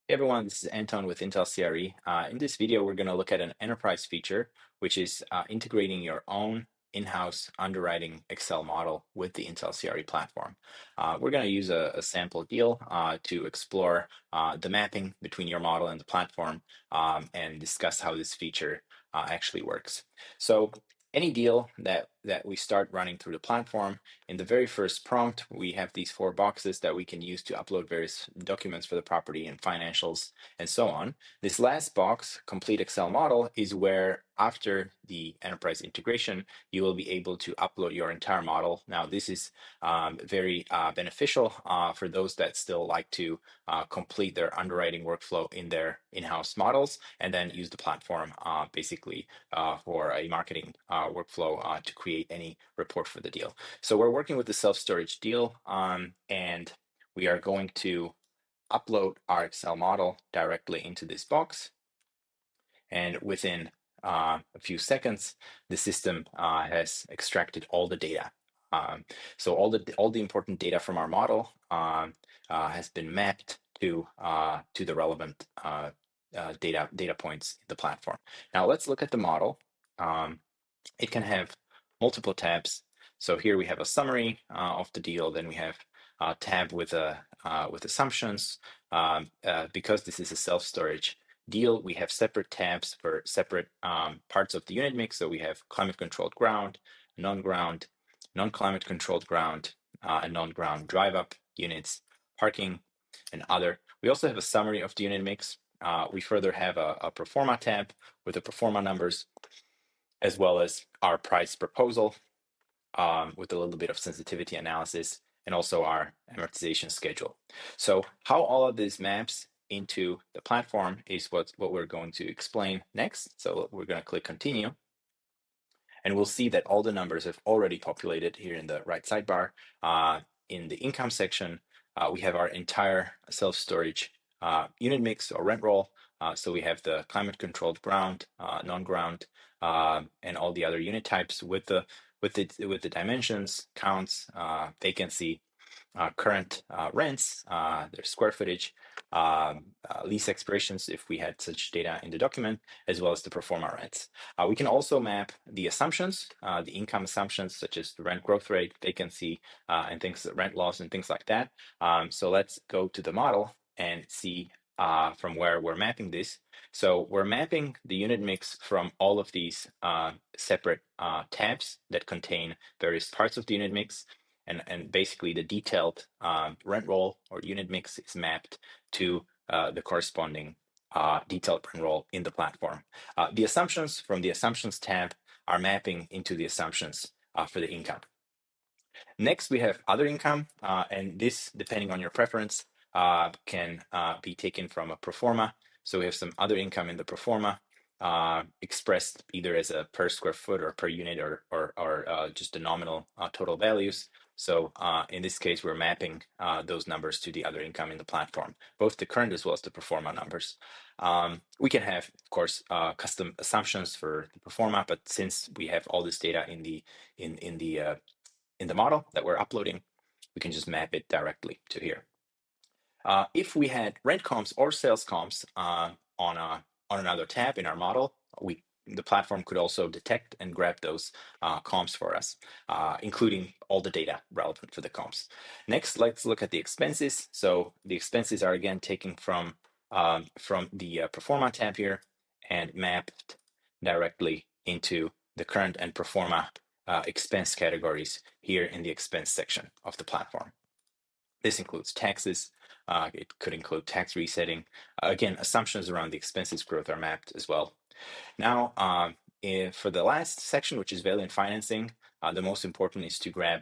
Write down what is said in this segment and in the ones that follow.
Hey everyone, this is Anton with IntellCRE. In this video, we're going to look at an enterprise feature, which is integrating your own in-house underwriting Excel model with the IntellCRE platform. We're going to use a sample deal to explore the mapping between your model and the platform and discuss how this feature actually works. So any deal that we start running through the platform, in the very first prompt, we have these 4 boxes that we can use to upload various documents for the property and financials and so on. This last box, complete Excel model, is where after the enterprise integration, you will be able to upload your entire model. Now, this is very beneficial for those that still like to complete their underwriting workflow in their in-house models and then use the platform basically for a marketing workflow to create any report for the deal. So we're working with the self-storage deal, and we are going to upload our Excel model directly into this box. And within a few seconds, the system has extracted all the data. So all the important data from our model has been mapped to the relevant data points in the platform. Now let's look at the model. It can have multiple tabs. So here we have a summary of the deal. Then we have a tab with assumptions. Because this is a self-storage deal, we have separate tabs for separate parts of the unit mix. So we have climate-controlled ground, non-ground, non-climate controlled ground, and non-ground drive-up units, parking, and other. We also have a summary of the unit mix. We further have a pro forma tab with the pro forma numbers, as well as our price proposal with a little bit of sensitivity analysis, and also our amortization schedule. So how all of this maps into the platform is what we're going to explain next. So we're going to click continue. And we'll see that all the numbers have already populated here in the right sidebar. In the income section, we have our entire self-storage unit mix or rent roll. So we have the climate-controlled ground, non-ground, and all the other unit types with the dimensions, counts, vacancy, current rents, their square footage, lease expirations if we had such data in the document, as well as the pro forma rents. We can also map the assumptions, the income assumptions, such as the rent growth rate, vacancy, and things, rent loss, and things like that. So let's go to the model and see from where we're mapping this. So we're mapping the unit mix from all of these separate tabs that contain various parts of the unit mix. And basically the detailed rent roll or unit mix is mapped to the corresponding detailed rent roll in the platform. The assumptions from the assumptions tab are mapping into the assumptions for the income. Next, we have other income, and this, depending on your preference, can be taken from a pro forma. So we have some other income in the pro forma, expressed either as a per square foot or per unit or just the nominal total values. So in this case, we're mapping those numbers to the other income in the platform, both the current as well as the pro forma numbers. We can have, of course, custom assumptions for the pro forma, but since we have all this data in the model that we're uploading, we can just map it directly to here. If we had rent comps or sales comps on another tab in our model, the platform could also detect and grab those comps for us, including all the data relevant for the comps. Next, let's look at the expenses. So the expenses are again taken from the pro forma tab here and mapped directly into the current and pro forma expense categories here in the expense section of the platform. This includes taxes. It could include tax resetting. Again, assumptions around the expenses growth are mapped as well. Now, for the last section, which is value and financing, the most important is to grab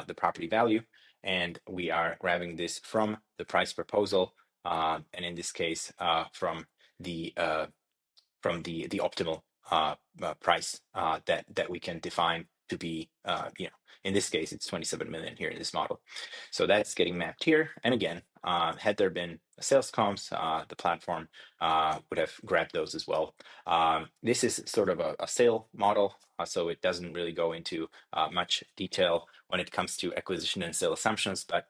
the property value. And we are grabbing this from the price proposal, and in this case, from the optimal price that we can define to be, in this case, it's 27 million here in this model. So that's getting mapped here. And again, Had there been sales comms, the platform would have grabbed those as well. This is sort of a sale model, so it doesn't really go into much detail when it comes to acquisition and sale assumptions, but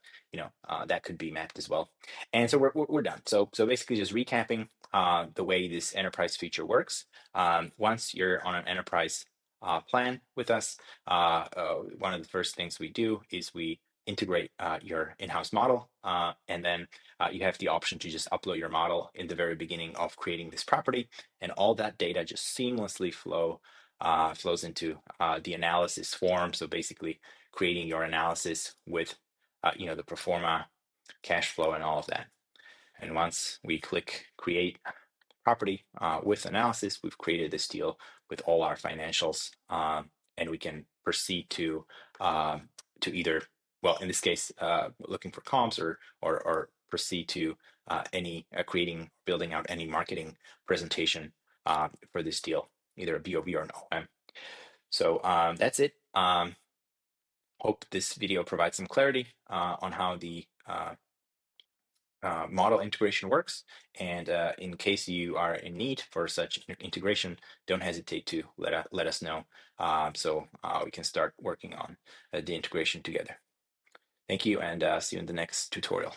that could be mapped as well. And so we're done. So basically, just recapping the way this enterprise feature works. Once you're on an enterprise plan with us, one of the first things we do is we integrate your in-house model, and then you have the option to just upload your model in the very beginning of creating this property, and all that data just seamlessly flows into the analysis form. So basically, creating your analysis with the pro forma cash flow and all of that. And once we click create property with analysis, we've created this deal with all our financials, and we can proceed to either, well, in this case, looking for comps or proceed to building out any marketing presentation for this deal, either a BOV or an OM. So that's it. Hope this video provides some clarity on how the model integration works. And in case you are in need for such integration, don't hesitate to let us know, so we can start working on the integration together. Thank you, and see you in the next tutorial.